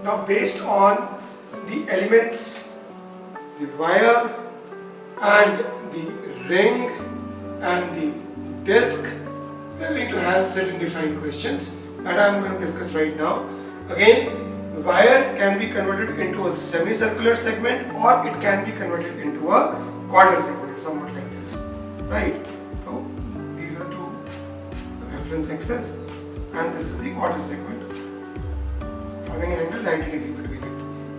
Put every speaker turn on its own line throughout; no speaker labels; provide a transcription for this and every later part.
Now based on the elements, the wire and the ring and the disc, we are going to have certain defined questions that I am going to discuss right now. Again, wire can be converted into a semicircular segment or it can be converted into a quarter segment, somewhat like this, right? So these are two reference axes and this is the quarter segment having an angle 90 degree between it,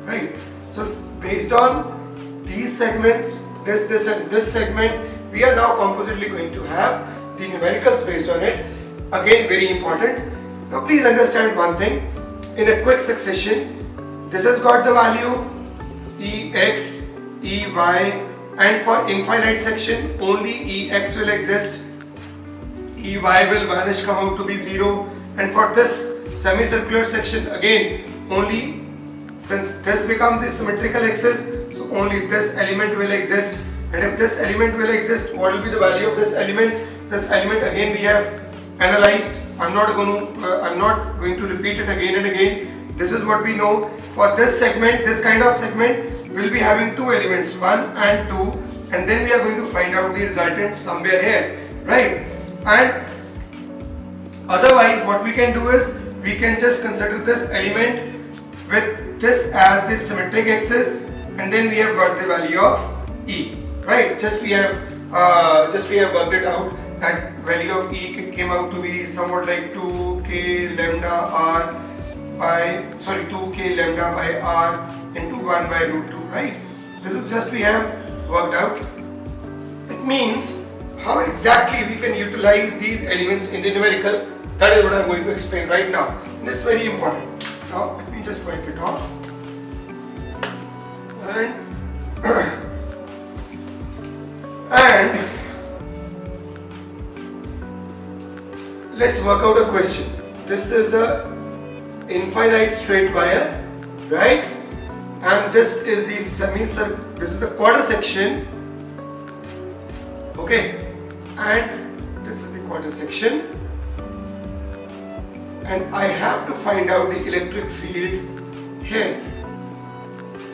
right? So based on these segments, this and this segment, we are now compositely going to have the numericals based on it. Again, very important. Now please understand one thing, in a quick succession, this has got the value Ex, Ey, and for infinite section only Ex will exist, Ey will vanish, come out to be 0, and for this semicircular section again only, since this becomes the symmetrical axis, so only this element will exist, and if this element will exist, what will be the value of this element? This element again we have analyzed. I'm not going to repeat it again and again. This is what we know. For this segment, this kind of segment will be having two elements, 1 and 2, and then we are going to find out the resultant somewhere here, right? And otherwise what we can do is we can just consider this element with this as the symmetric axis, and then we have got the value of E, right? Just we have worked it out. That value of E came out to be somewhat like 2k lambda r by 2k lambda by r into 1 by root 2, right? This is just we have worked out. It means how exactly we can utilize these elements in the numerical. That is what I am going to explain right now, and it's very important. Now let me just wipe it off and let's work out a question. This is a infinite straight wire, right? And this is the this is the quarter section, okay? And this is the quarter section, and I have to find out the electric field here,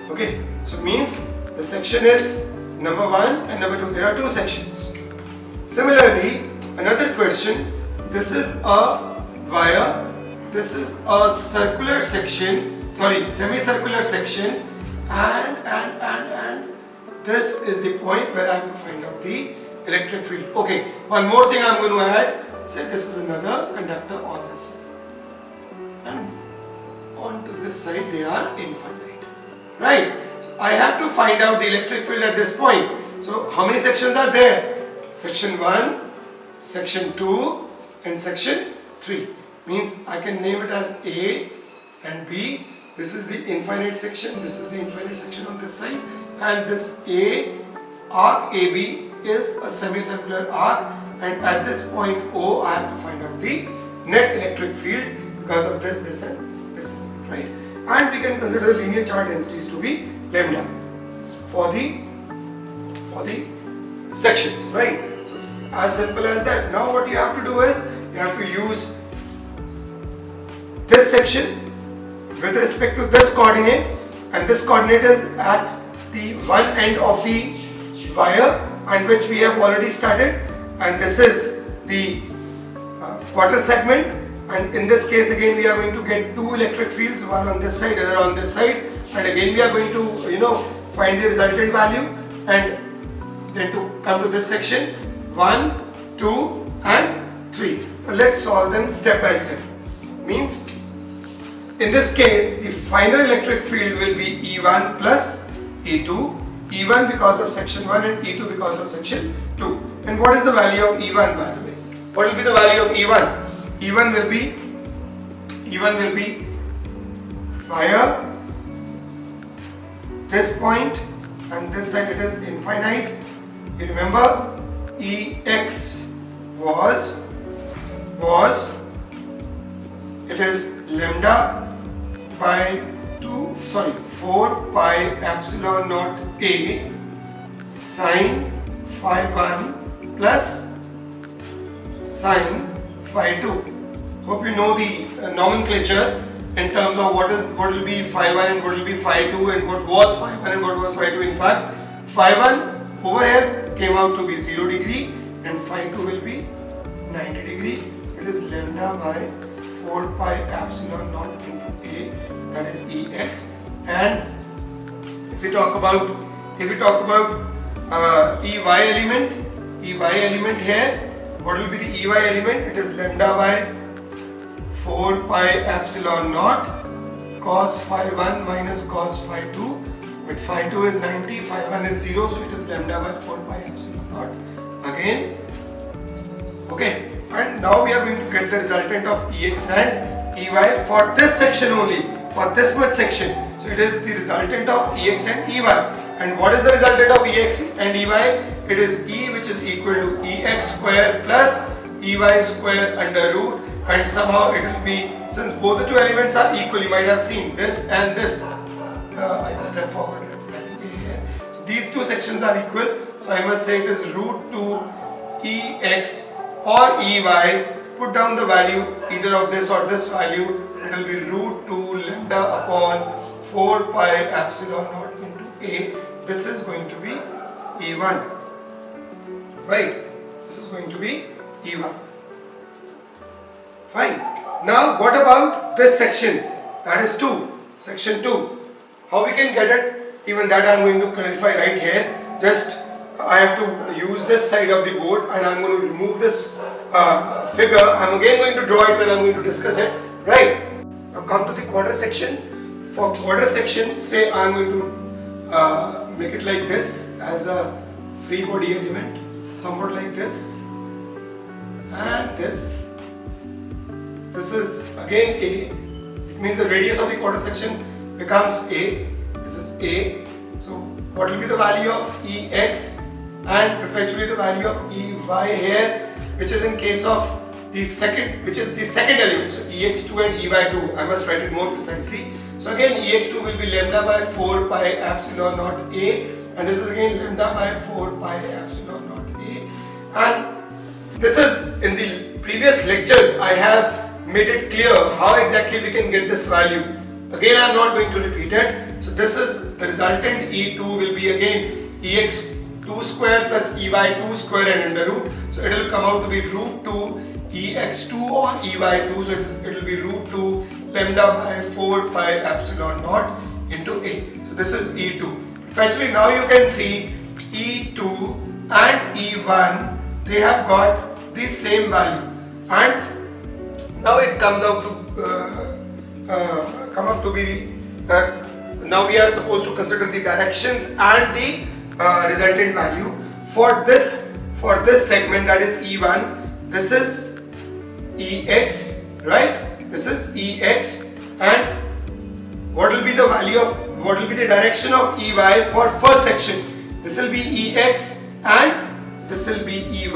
okay? So means the section is number 1 and number 2. There are two sections. Similarly, another question. This is a wire, this is a circular section, semicircular section, and this is the point where I have to find out the electric field. Okay, one more thing I'm going to add. Say this is another conductor on this side, and onto this side they are infinite, right? So I have to find out the electric field at this point. So how many sections are there? Section 1, section 2, and section 3. Means I can name it as A and B. This is the infinite section, this is the infinite section on this side, and this A, arc AB is a semicircular arc, and at this point O I have to find out the net electric field because of this and this, right? And we can consider the linear charge densities to be lambda for the sections, right? So as simple as that. Now what you have to do is you have to use this section with respect to this coordinate, and this coordinate is at the one end of the wire, and which we have already started, and this is the quarter segment, and in this case again we are going to get two electric fields, one on this side, other on this side, and again we are going to find the resultant value, and then to come to this section 1, 2 and 3. Now let's solve them step by step. Means in this case the final electric field will be E1 plus E2, E1 because of section 1 and E2 because of section 2. And what is the value of E1, by the way? What will be the value of E1? E1 will be via this point, and this side it is infinite. You remember Ex was it is lambda by 4 pi epsilon naught A sine phi 1 plus sine phi 2. Hope you know the nomenclature. in terms of what will be phi 1 and what will be phi 2 and what was phi 1 and what was phi 2. In fact, phi 1 over here came out to be 0 degree and phi 2 will be 90 degree. It is lambda by 4 pi epsilon naught into A, that is Ex. And if we talk about Ey element here, what will be the Ey element? It is lambda by 4 pi epsilon naught cos phi 1 minus cos phi 2, but phi 2 is 90, phi 1 is 0, so it is lambda by 4 pi epsilon naught again. Okay, and now we are going to get the resultant of Ex and Ey for this section only, for this much section. So it is the resultant of Ex and Ey. And what is the resultant of Ex and Ey? It is E, which is equal to Ex square plus Ey square under root, and somehow it will be, since both the two elements are equal, you might have seen this and this. I just have forgotten here. So these two sections are equal, so I must say it is root 2 Ex or Ey. Put down the value either of this or this value, so it will be root 2 lambda upon 4 pi epsilon naught into A. This is going to be E1, right? This is going to be E1. Fine. Now what about this section? That is 2, section 2. How we can get it? Even that I am going to clarify right here. Just I have to use this side of the board and I am going to remove this figure. I am again going to draw it when I am going to discuss it. Right. Now come to the quarter section. For quarter section, say I am going to make it like this as a free body element, somewhat like this, and this. This is again A. It means the radius of the quarter section becomes A. This is A. So what will be the value of Ex and perpetually the value of Ey here, which is in case of the second, which is the second element. So Ex2 and Ey2. I must write it more precisely. So again Ex2 will be lambda by 4 pi epsilon naught A, and this is again lambda by 4 pi epsilon naught A. And this is, in the previous lectures I have made it clear how exactly we can get this value. Again I am not going to repeat it. So this is the resultant E2 will be again Ex2 square plus Ey2 square and under root. So it will come out to be root 2 Ex2 or Ey2. So it will be root 2 lambda by 4 pi epsilon naught into A. So this is E2. Actually now you can see E2 and E1, they have got the same value, and now it comes out to be now we are supposed to consider the directions and the resultant value for this segment, that is E1. This is Ex, right? This is Ex, and what will be the value of, what will be the direction of Ey for first section? This will be Ex and this will be Ey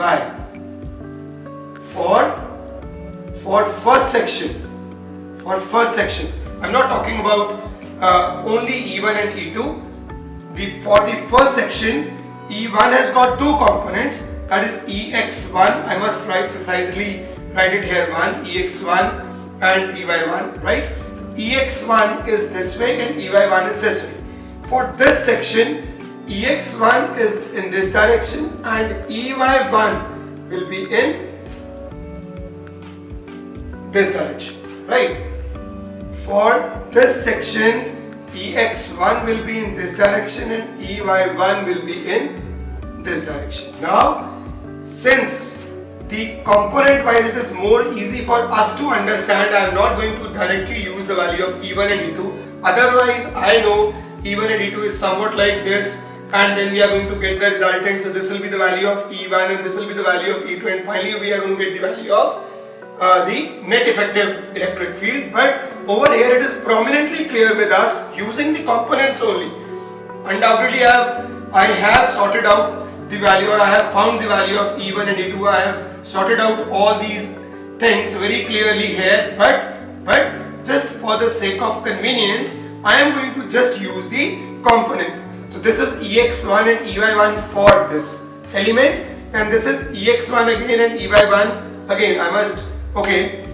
for first section. For first section, I'm not talking about only E1 and E2. For the first section, E1 has got two components, that is Ex1. I must write it here 1, Ex1 and Ey1, right? Ex1 is this way and Ey1 is this way. For this section, Ex1 is in this direction and Ey1 will be in this direction, right? For this section, Ex1 will be in this direction and Ey1 will be in this direction. Now, since the component wise it is more easy for us to understand, I am not going to directly use the value of E1 and E2. Otherwise, I know E1 and E2 is somewhat like this, and then we are going to get the resultant. So this will be the value of E1 and this will be the value of E2, and finally we are going to get the value of the net effective electric field. But over here it is prominently clear with us using the components only. Undoubtedly I have sorted out the value, or I have found the value of E1 and E2. I have sorted out all these things very clearly here, but just for the sake of convenience I am going to just use the components. So this is Ex1 and Ey1 for this element, and this is Ex1 again and Ey1 again. I must, okay,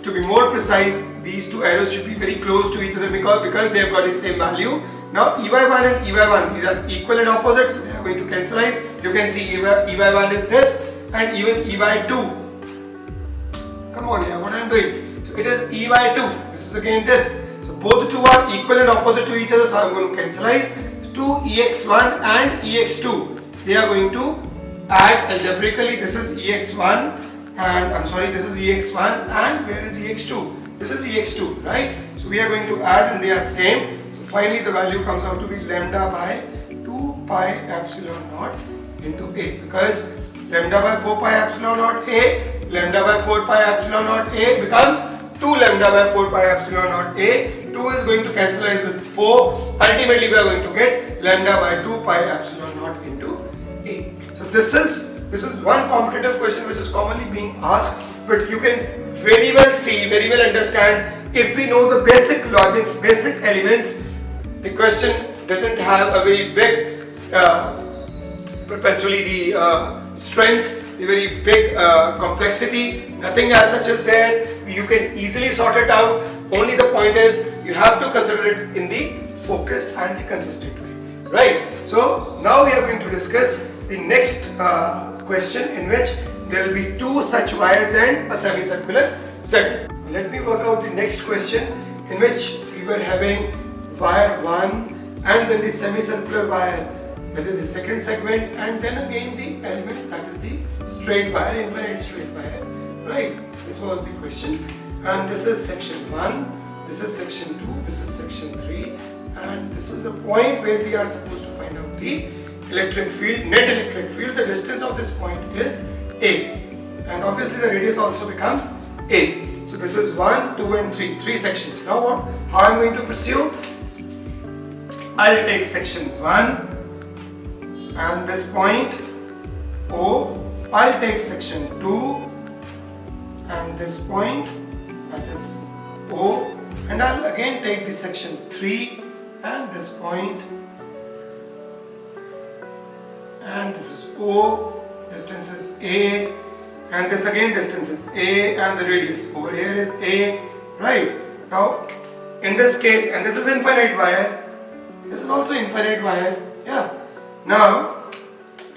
to be more precise, these two arrows should be very close to each other because they have got the same value. Now EY1 and EY1, these are equal and opposite, so they are going to cancelize. You can see EY1 is this and even EY2. Come on here, what I am doing? So it is EY2, this is again this. So both the two are equal and opposite to each other, so I am going to cancelize. 2EX1 and EX2, they are going to add algebraically. This is EX1 and this is EX1 and where is EX2? This is EX2, right? So we are going to add and they are same. So finally the value comes out to be lambda by 2 pi epsilon naught into A, because lambda by 4 pi epsilon naught A, lambda by 4 pi epsilon naught A becomes 2 lambda by 4 pi epsilon naught A. 2 is going to cancelize with 4. Ultimately we are going to get lambda by 2 pi epsilon naught into A. So this is one competitive question which is commonly being asked, but you can very well see, very well understand, if we know the basic logics, basic elements, the question doesn't have a very big perpetually the strength, the very big complexity, nothing as such is there. You can easily sort it out. Only the point is you have to consider it in the focused and the consistent way, right? So now we are going to discuss the next question, in which there will be two such wires and a semicircular segment. Let me work out the next question, in which we were having wire 1 and then the semicircular wire, that is the second segment, and then again the element, that is the straight wire, infinite straight wire, right? This was the question, and this is section 1, this is section 2, this is section 3, and this is the point where we are supposed to find out the electric field, net electric field. The distance of this point is A, and obviously the radius also becomes A. So this is 1, 2 and 3, 3 sections. Now what? How I am going to pursue? I'll take section 1 and this point O. I'll take section 2 and this point, that is O, and I'll again take the section 3 and this point, and this is O, distance is A, and this again distance is A, and the radius over here is A, right? Now in this case, and this is infinite wire, this is also infinite wire, yeah. Now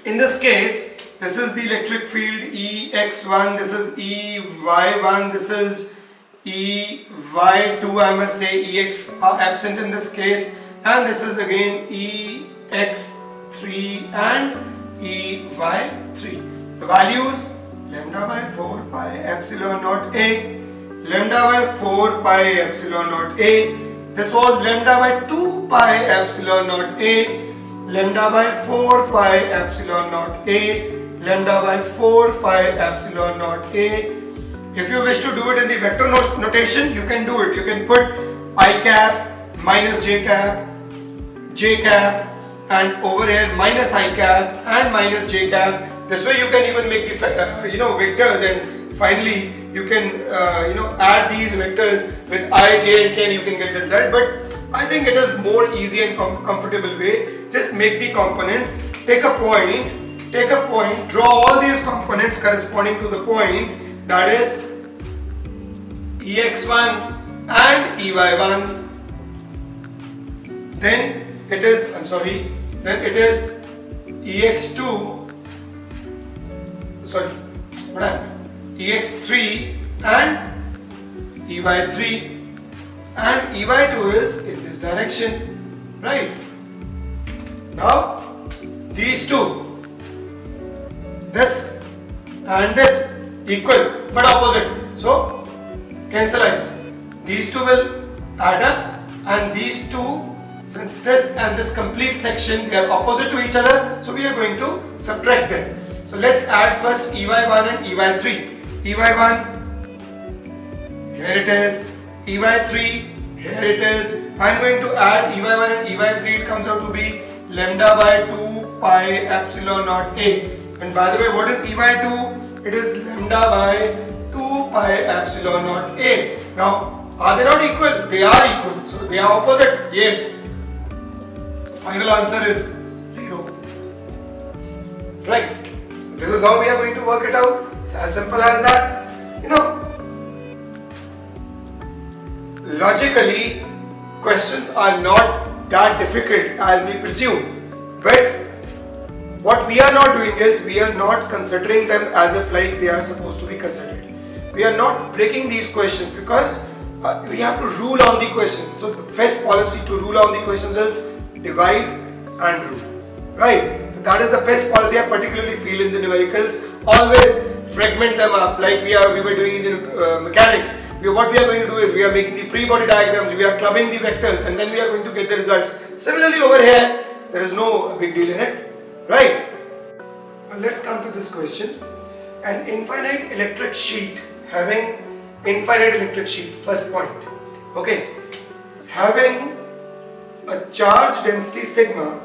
in this case, this is the electric field EX1, this is EY1, this is EY2, I must say EX are absent in this case, and this is again EX3 and EY3. The values, lambda by 4 pi epsilon naught A, lambda by 4 pi epsilon naught A, this was lambda by 2 pi epsilon naught A, lambda by 4 pi epsilon naught A, lambda by 4 pi epsilon naught A. If you wish to do it in the vector notation, you can do it. You can put I cap, minus j cap, and over here minus I cap and minus j cap. This way you can even make the vectors, and finally you can add these vectors with I, j and k, and you can get the result. But I think it is more easy and comfortable way. Just make the components, take a point, draw all these components corresponding to the point, that is EX1 and EY1. Then it is, EX2, EX3 and EY3, and EY2 is in this direction, right? Now these two, this and this, equal but opposite, so cancelize. These two will add up, and these two, since this and this complete section, they are opposite to each other, so we are going to subtract them. So let's add first EY1 and EY3. EY1, here it is, EY3, here it is. I am going to add EY1 and EY3, it comes out to be lambda by 2 pi epsilon naught A. And by the way, what is EY2? It is lambda by 2 pi epsilon naught A. Now, are they not equal? They are equal. So they are opposite? Yes. So final answer is 0. Right. This is how we are going to work it out. It's as simple as that. logically questions are not that difficult as we presume, but what we are not doing is we are not considering them as if like they are supposed to be considered. We are not breaking these questions because we have to rule on the questions. So the best policy to rule on the questions is divide and rule, right? So that is the best policy I particularly feel in the numericals. Always fragment them up like we were doing in the mechanics. What we are going to do is we are making the free body diagrams, we are clubbing the vectors, and then we are going to get the results. Similarly over here, there is no big deal in it, right? Well, let's come to this question. An infinite electric sheet having infinite electric sheet, first point, okay, having a charge density sigma,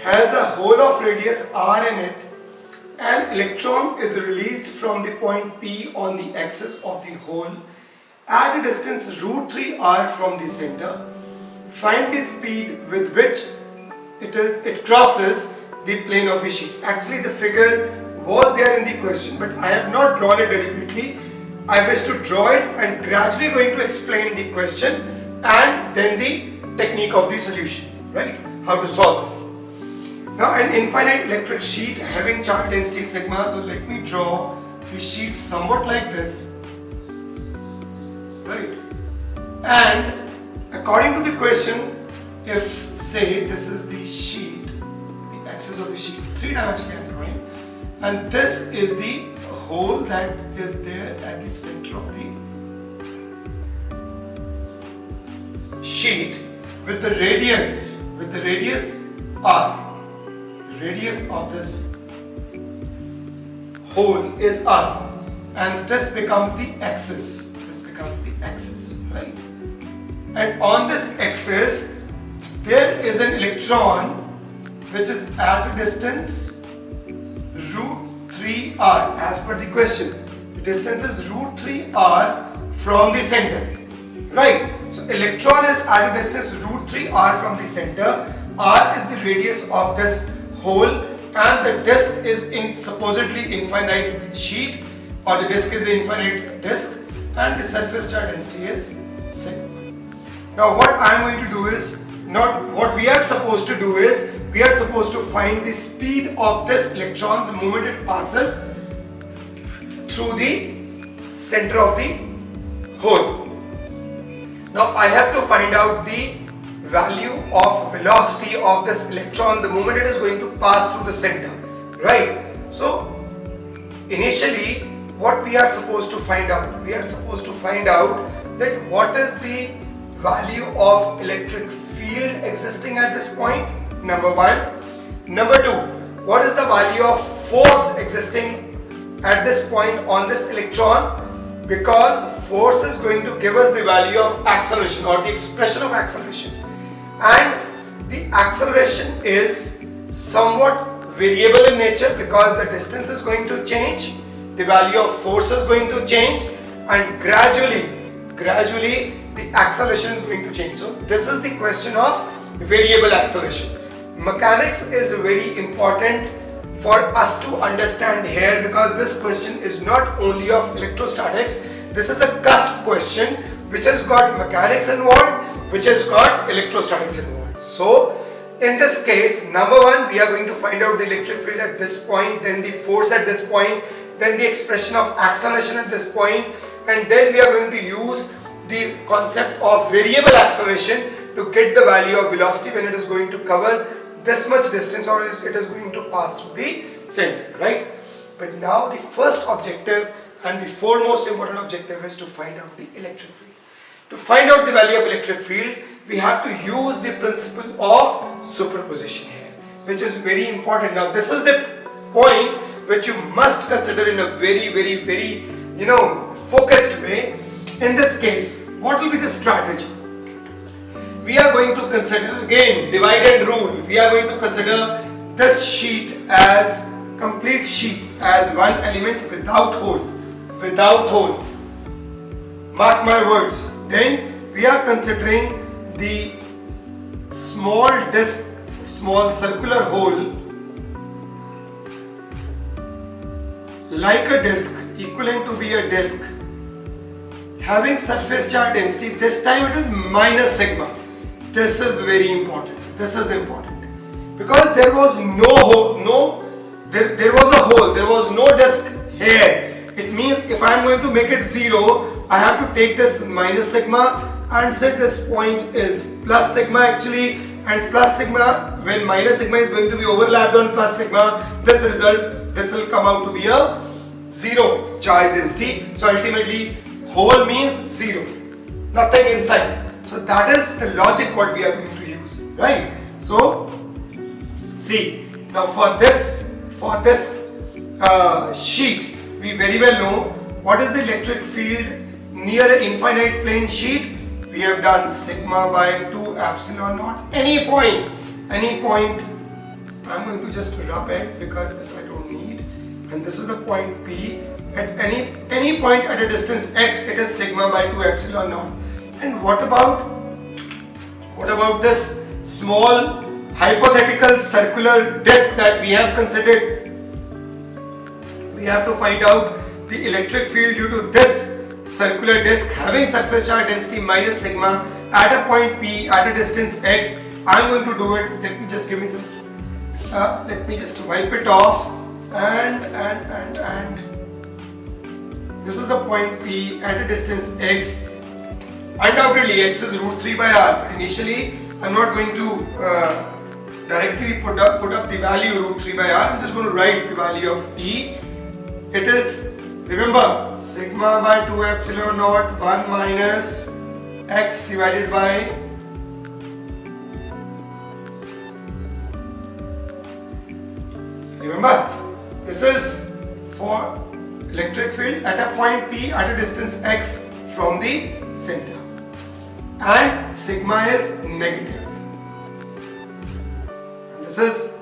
has a hole of radius r in it, an electron is released from the point P on the axis of the hole at a distance root 3 r from the center. Find the speed with which it crosses the plane of the sheet. Actually the figure was there in the question, but I have not drawn it deliberately. I wish to draw it and gradually going to explain the question and then the technique of the solution, right? How to solve this. Now an infinite electric sheet having charge density sigma, so let me draw the sheet somewhat like this, right? And according to the question, if say this is the sheet, the axis of the sheet, 3-dimensionally I am drawing, and this is the hole that is there at the center of the sheet with the radius r. Radius of this hole is r, and this becomes the axis. Right? And on this axis, there is an electron which is at a distance root 3r as per the question. The distance is root 3r from the center, right? So electron is at a distance root 3r from the center. R is the radius of this hole, and the disk is in supposedly infinite sheet, or the disk is the infinite disk, and the surface charge density is sigma. Now what I am going to do is, not what we are supposed to do is, we are supposed to find the speed of this electron the moment it passes through the center of the hole. Now I have to find out the value of velocity of this electron the moment it is going to pass through the center, right? So initially what we are supposed to find out, that what is the value of electric field existing at this point, number one. Number two, what is the value of force existing at this point on this electron, because force is going to give us the value of acceleration or the expression of acceleration, and the acceleration is somewhat variable in nature because the distance is going to change, the value of force is going to change, and gradually the acceleration is going to change. So this is the question of variable acceleration. Mechanics is very important for us to understand here, because this question is not only of electrostatics, this is a cusp question which has got mechanics involved, which has got electrostatics involved. So in this case, number one, we are going to find out the electric field at this point, then the force at this point, then the expression of acceleration at this point, and then we are going to use the concept of variable acceleration to get the value of velocity when it is going to cover this much distance or it is going to pass through the center, right? But now the first objective and the foremost important objective is to find out the electric field. To find out the value of electric field, we have to use the principle of superposition here, which is very important. Now this is the point which you must consider in a very focused way. In this case, what will be the strategy? We are going to consider, again, divide and rule. We are going to consider this sheet as complete sheet, as one element without hole. Mark my words. Then we are considering the small disk, small circular hole like a disk, equivalent to be a disk, having surface charge density, this time it is minus sigma. This is very important. This is important because there was no hole, there was a hole, there was no disk here. It means if I am going to make it 0, I have to take this minus sigma and say this point is plus sigma actually, and plus sigma, when minus sigma is going to be overlapped on plus sigma, this will come out to be a 0 charge density. So ultimately hole means 0, nothing inside. So that is the logic what we are going to use, right? So see, now for this sheet, we very well know what is the electric field near an infinite plane sheet. We have done sigma by 2 epsilon naught. Any point, I'm going to just rub it because this I don't need, and this is the point P. At any point at a distance x, it is sigma by 2 epsilon naught. And what about this small hypothetical circular disk that we have considered? We have to find out the electric field due to this circular disk having surface charge density minus sigma at a point P at a distance x. I'm going to do it. Let me just give me some. Let me just wipe it off and this is the point P at a distance x. Undoubtedly x is root 3 by r, but initially I'm not going to directly put up the value root 3 by r. I'm just going to write the value of E. It is, remember, sigma by 2 epsilon naught 1 minus x divided by remember, this is for electric field at a point P at a distance x from the center, and sigma is negative and this is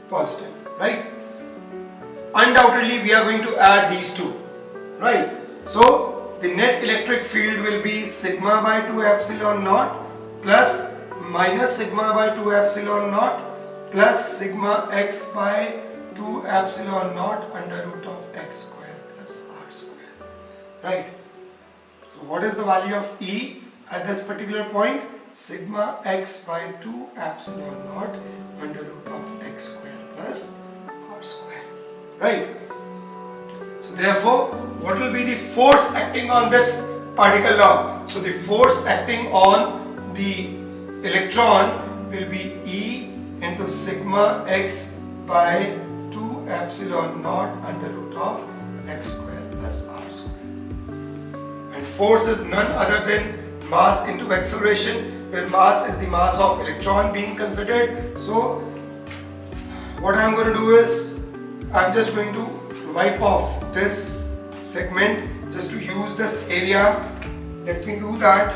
positive, right? Undoubtedly we are going to add these two, right? So the net electric field will be sigma by 2 epsilon naught plus minus sigma by 2 epsilon naught plus sigma x by 2 epsilon naught under root of x square plus r square, right? So what is the value of E at this particular point? Sigma x by 2 epsilon naught under root of x square plus r square, right? So therefore, what will be the force acting on this particle now? So the force acting on the electron will be E into sigma x by 2 epsilon naught under root of x square plus r square. And force is none other than mass into acceleration, where mass is the mass of electron being considered. So what I am going to do is I am just going to wipe off this segment just to use this area. Let me do that.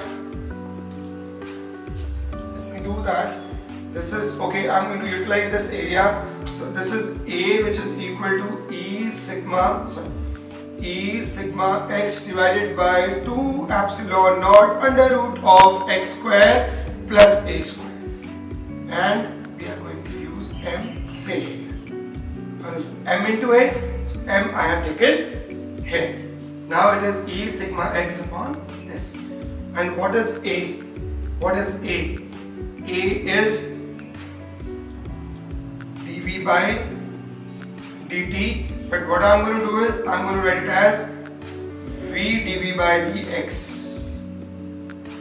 This is okay. I'm going to utilize this area. So this is A, which is equal to E sigma x divided by 2 epsilon naught under root of x square plus a square, and we are going to use m say because m into a, so m I have taken here. Now it is E sigma x upon this. And what is a? What is a? A is dv by dt, but what I am going to do is I am going to write it as v dv by dx.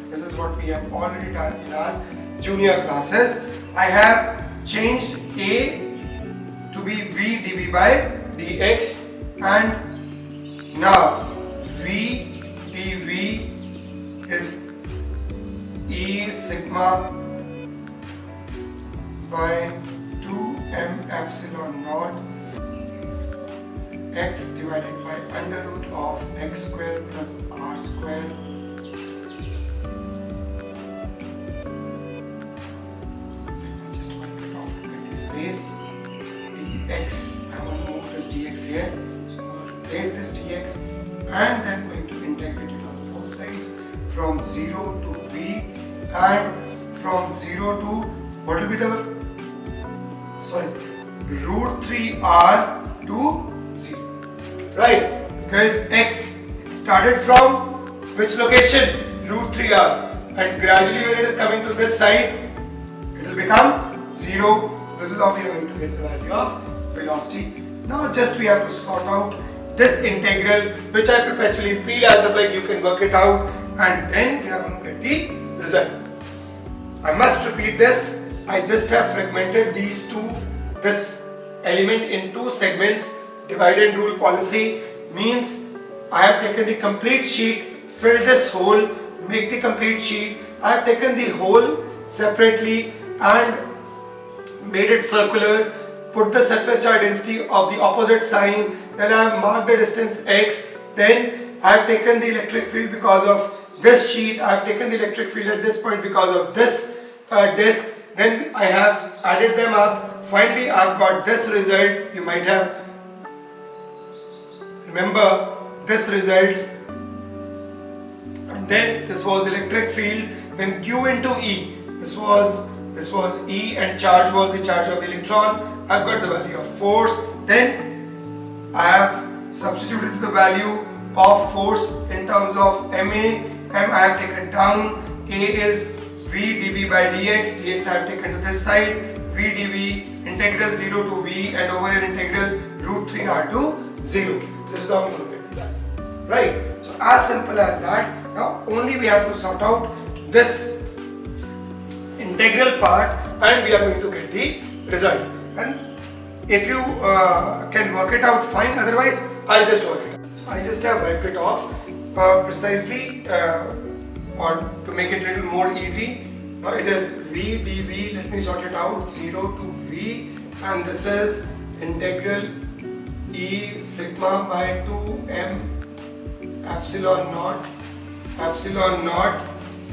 This is what we have already done in our junior classes. I have changed a to be v dv by dx, and now v dv is E sigma by 2m epsilon naught x divided by under root of x square plus r square just wipe it off and get the space dx. I'm going to move this dx here, so I'm going to replace this dx and then going to integrate it on both sides from 0 to v, and from 0 to what will be the root 3r to 0, right? Because x, it started from which location? Root 3r. And gradually when it is coming to this side, it will become 0. So this is how we are going to get the value of velocity. Now just we have to sort out this integral, which I perpetually feel as if like you can work it out, and then we are going to get the result. I must repeat this. I just have fragmented this element in two segments. Divide and rule policy means I have taken the complete sheet, filled this hole, make the complete sheet. I have taken the hole separately and made it circular, put the surface charge density of the opposite sign, then I have marked the distance x, then I have taken the electric field because of this sheet, I have taken the electric field at this point because of this disk, then I have added them up. Finally I have got this result. You might have remember this result, and then this was electric field, then Q into E, this was E, and charge was the charge of the electron. I've got the value of force, then I have substituted the value of force in terms of MA. M I have taken down, A is V dV by dx, dx I have taken to this side, V dV, integral 0 to V, and over here integral root 3r to 0. This is how I'm going to get the value. Right? So as simple as that. Now only we have to sort out this integral part and we are going to get the result. And if you can work it out, fine, otherwise I'll just work it out. I just have wiped it off precisely or to make it a little more easy. Now it is V dV, let me sort it out, 0 to V, and this is integral E sigma by 2 m epsilon naught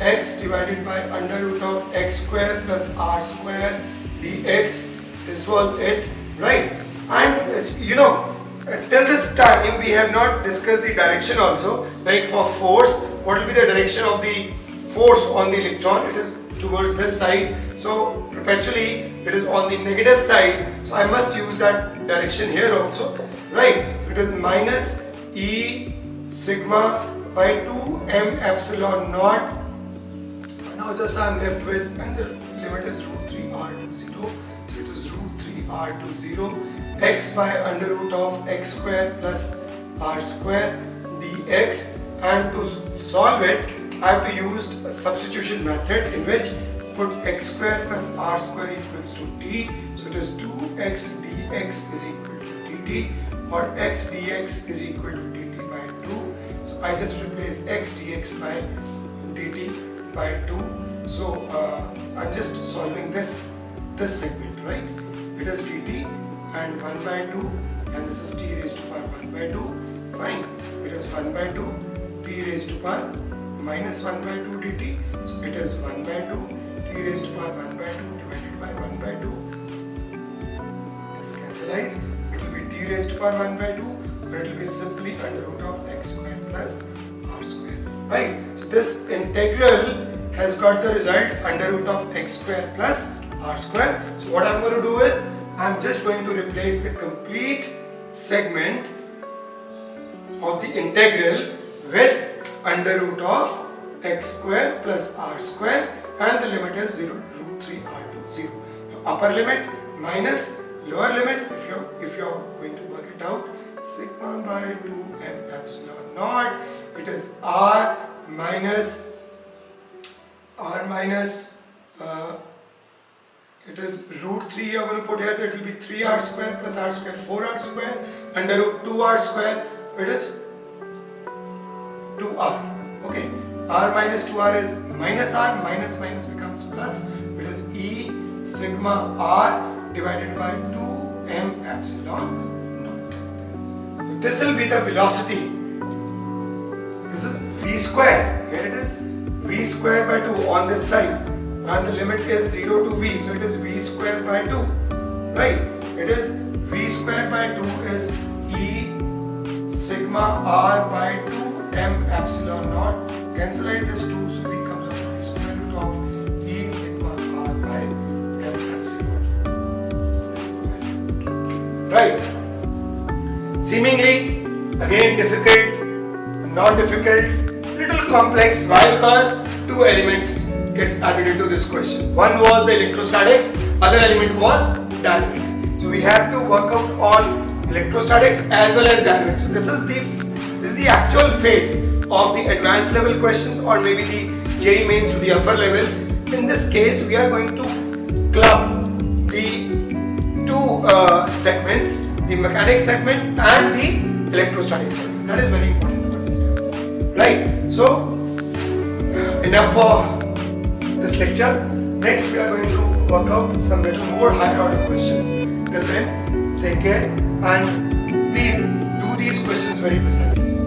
x divided by under root of x square plus r square dx. This was it, right? And you know, till this time we have not discussed the direction also. Like for force, what will be the direction of the force on the electron? It is towards this side, so perpetually it is on the negative side, so I must use that direction here also, right? It is minus E sigma by 2 m epsilon naught. Now just I am left with, and the limit is root 3r to 0, so it is root 3r to 0, x by under root of x square plus r square dx, and to solve it I have to use a substitution method in which put x square plus r square equals to t, so it is 2x dx is equal to dt, or x dx is equal to dt by 2. So I just replace x dx by dt by 2. So I'm just solving this segment, right? It is dt and 1 by 2, and this is t raised to power 1 by 2. Fine, it is 1 by 2 t raised to power minus 1 by 2 dt. So it is 1 by 2 t raised to power 1 by 2 divided by 1 by 2. This cancels. It will be t raised to power 1 by 2, or it will be simply under root of x square plus r square. Right? So this integral has got the result under root of x square plus r square. So what I'm going to do is I'm just going to replace the complete segment of the integral with under root of x square plus r square, and the limit is 0 root 3r to 0. Upper limit minus lower limit, if you're going to work it out, sigma by 2 m epsilon naught, it is r minus it is root 3 you're going to put here, so it will be 3r square plus r square 4r square, under root 2r square, it is 2r. Okay, r minus 2r is minus r, minus minus becomes plus, it is E sigma r divided by 2 m epsilon naught. This will be the velocity. This is v square, here it is v square by 2 on this side, and the limit is 0 to v, so it is v square by 2, right? It is v square by 2 is E sigma r by 2 m epsilon naught, cancelize this 2, so v comes out to the square root of E sigma r by m epsilon. This is the value. Right? Seemingly again difficult, not difficult, little complex. Why? Because two elements gets added into this question. One was the electrostatics, other element was dynamics. So we have to work out on electrostatics as well as dynamics. So this is the actual phase of the advanced level questions, or maybe the JEE mains to the upper level. In this case, we are going to club the two segments, the mechanics segment and the electrostatic segment. That is very important to understand. Right? So enough for this lecture. Next we are going to work out some little more higher order questions. Till then, take care and please do these questions very precisely.